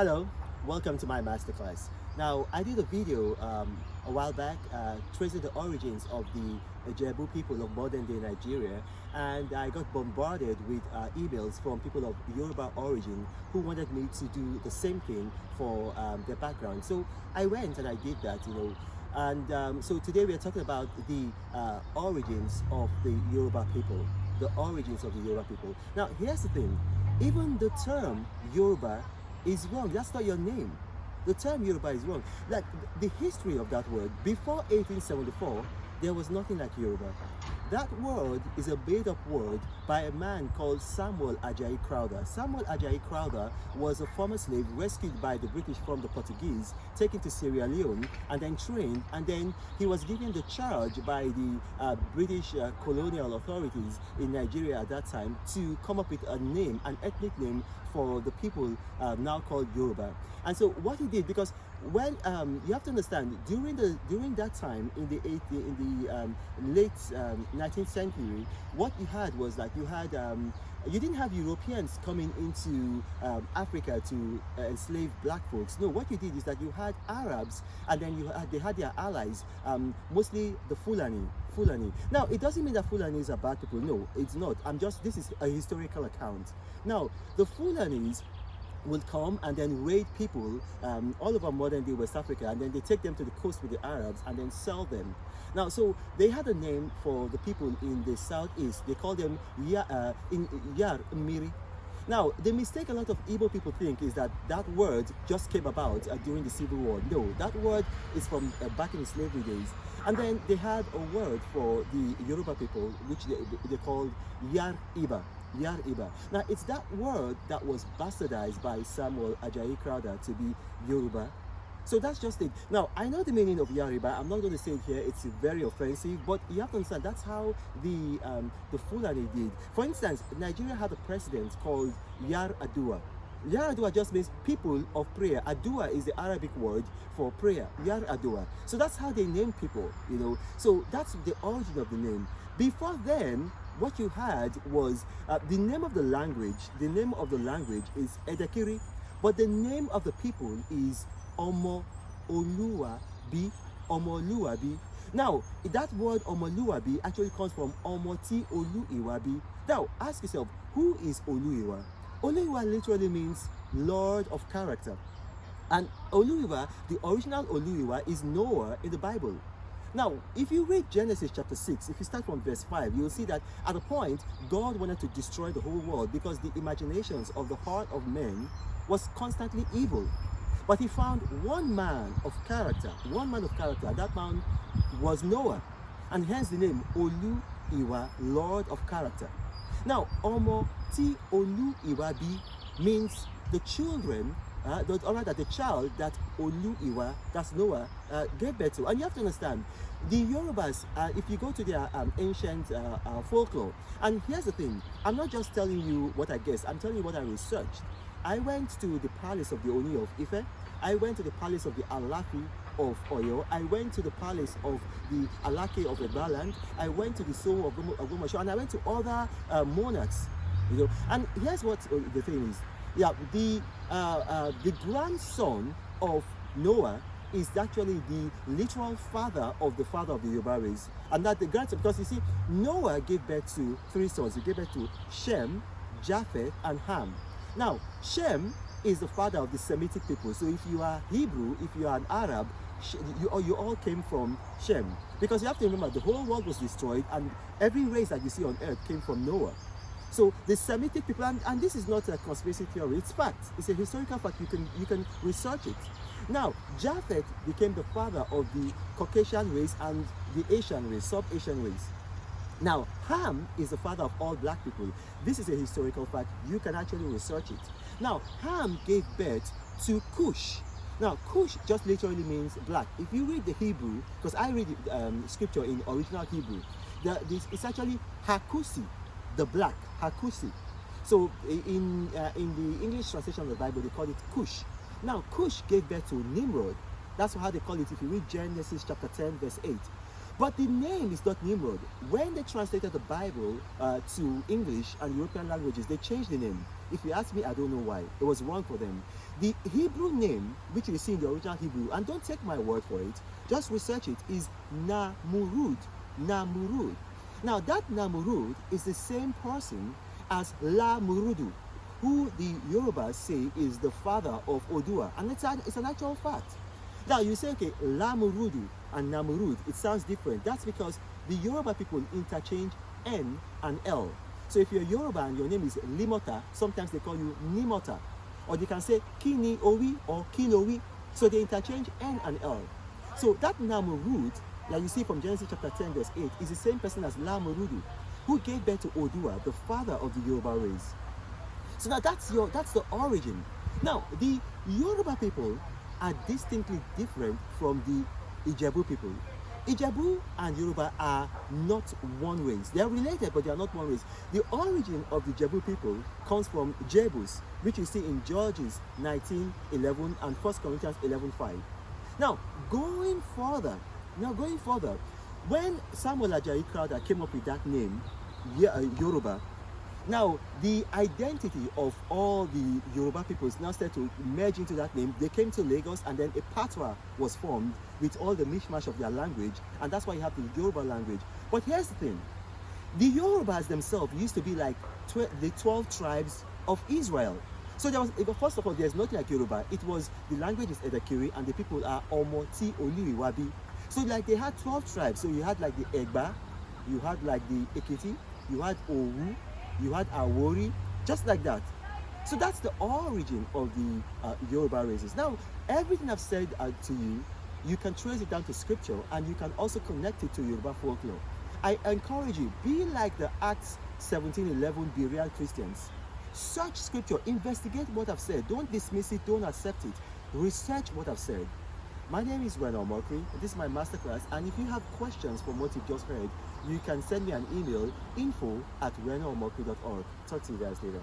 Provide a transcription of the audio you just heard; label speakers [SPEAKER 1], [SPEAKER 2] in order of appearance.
[SPEAKER 1] Hello, welcome to my masterclass. Now, I did a video a while back tracing the origins of the Jebu people of modern day Nigeria, and I got bombarded with emails from people of Yoruba origin who wanted me to do the same thing for their background. So I went and I did that. And so today we are talking about the origins of the Yoruba people, the origins of the Yoruba people. Now, here's the thing, even the term Yoruba is wrong. That's not your name. The term Yoruba is wrong. Like the history of that word, before 1874, there was nothing like Yoruba. That word is a made-up word by a man called Samuel Ajayi Crowther. Samuel Ajayi Crowther was a former slave rescued by the British from the Portuguese, taken to Sierra Leone, and then trained, and then he was given the charge by the British colonial authorities in Nigeria at that time to come up with a name, an ethnic name for the people now called Yoruba. And so what he did, because when you have to understand, during that time in the late 19th century, what you had was that you didn't have Europeans coming into Africa to enslave black folks. No, what you did is that you had Arabs, and then they had their allies, mostly the Fulani. Now, it doesn't mean that Fulanis are bad people. No, it's not. This is a historical account. Now, the Fulanis will come and then raid people all over modern day West Africa, and then they take them to the coast with the Arabs and then sell them. Now, so they had a name for the people in the southeast. They call them Yar Miri. Now, the mistake a lot of Igbo people think is that that word just came about during the Civil War. No, that word is from back in the slavery days. And then they had a word for the Yoruba people, which they called Yar Iba. Yar Iba. Now, it's that word that was bastardized by Samuel Ajayi Crowther to be Yoruba. So that's just it. Now, I know the meaning of Yar Iba. I'm not going to say it here. It's very offensive, but you have to understand that's how the Fulani did. For instance, Nigeria had a president called Yar Adua. Yar Adua just means people of prayer. Adua is the Arabic word for prayer. Yar Adua. So that's how they name people. So that's the origin of the name. Before then, what you had was the name of the language. The name of the language is Edekiri, but the name of the people is Omoluabi. Now, that word Omoluabi actually comes from Omoti Oluiwabi. Now, ask yourself, who is Oluiwa? Oluiwa literally means Lord of character. And Oluiwa, the original Oluiwa, is Noah in the Bible. Now, if you read Genesis chapter 6, if you start from verse 5, you will see that at a point, God wanted to destroy the whole world because the imaginations of the heart of men was constantly evil. But he found one man of character. That man was Noah. And hence the name Oluiwa, Lord of character. Now, Omo Ti Oluiwabi means the children, the child that Oluiwa, that's Noah, gave birth to. And you have to understand, the Yorubas, if you go to their ancient folklore, and here's the thing, I'm not just telling you what I guess, I'm telling you what I researched. I went to the palace of the Oni of Ife. I went to the palace of the Alafi of Oyo. I went to the palace of the Alake of Ebaland. I went to the Soul of Ogbomoso, and I went to other monarchs. And here's what the thing is. Yeah, the grandson of Noah is actually the literal father of the Yoruba race. And that the grandson, because you see, Noah gave birth to 3 sons. He gave birth to Shem, Japheth, and Ham. Now, Shem is the father of the Semitic people. So if you are Hebrew, if you are an Arab, you all came from Shem. Because you have to remember, the whole world was destroyed, and every race that you see on earth came from Noah. So the Semitic people, and this is not a conspiracy theory, it's fact. It's a historical fact. You can research it. Now, Japheth became the father of the Caucasian race and the Asian race, sub-Asian race. Now, Ham is the father of all black people. This is a historical fact. You can actually research it. Now, Ham gave birth to Cush. Now, Cush just literally means black. If you read the Hebrew, because I read scripture in original Hebrew, it's actually Hakusi, the black, Hakusi. So in the English translation of the Bible, they call it Cush. Now, Cush gave birth to Nimrod. That's how they call it if you read Genesis chapter 10, verse 8. But the name is not Nimrod. When they translated the Bible to English and European languages, they changed the name. If you ask me, I don't know why. It was wrong for them. The Hebrew name, which you see in the original Hebrew, and don't take my word for it, just research it, is Namurud. Namurud. Now that Namurud is the same person as La Murudu, who the Yorubas say is the father of Odua, and it's an actual fact. Now you say, okay, La Murudu and Namurud, it sounds different. That's because the Yoruba people interchange N and L. So if you're Yoruba and your name is Limota, sometimes they call you Nimota. Or they can say Kini Owi or Kinowi. So they interchange N and L. So that Namurud, that you see from Genesis chapter 10 verse 8, is the same person as La Murudu, who gave birth to Odua, the father of the Yoruba race. So now that's the origin. Now the Yoruba people are distinctly different from the Ijebu people. Ijebu and Yoruba are not one race. They are related, but they are not one race. The origin of the Ijebu people comes from Jebus, which you see in Judges 19:11 and 1 Corinthians 11:5. Now going further, when Samuel Ajayi Crowther came up with that name, Yoruba, now the identity of all the Yoruba peoples now started to merge into that name. They came to Lagos, and then a patois was formed with all the mishmash of their language, and that's why you have the Yoruba language. But here's the thing, the Yorubas themselves used to be like the 12 tribes of Israel. So there was, first of all, there's nothing like Yoruba. It was, the language is Edakiri, and the people are Omoluabi. So like they had 12 tribes. So you had like the Egba, you had like the Ekiti, you had Owu, you had Awori, just like that. So that's the origin of the Yoruba races. Now, everything I've said to you, you can trace it down to scripture, and you can also connect it to Yoruba folklore. I encourage you, be like the Acts 17:11 Berean Christians. Search scripture, investigate what I've said. Don't dismiss it, don't accept it. Research what I've said. My name is Omoluabi. This is my masterclass, and if you have questions from what you've just heard, you can send me an email, info@renomoluabi.org. Talk to you guys later.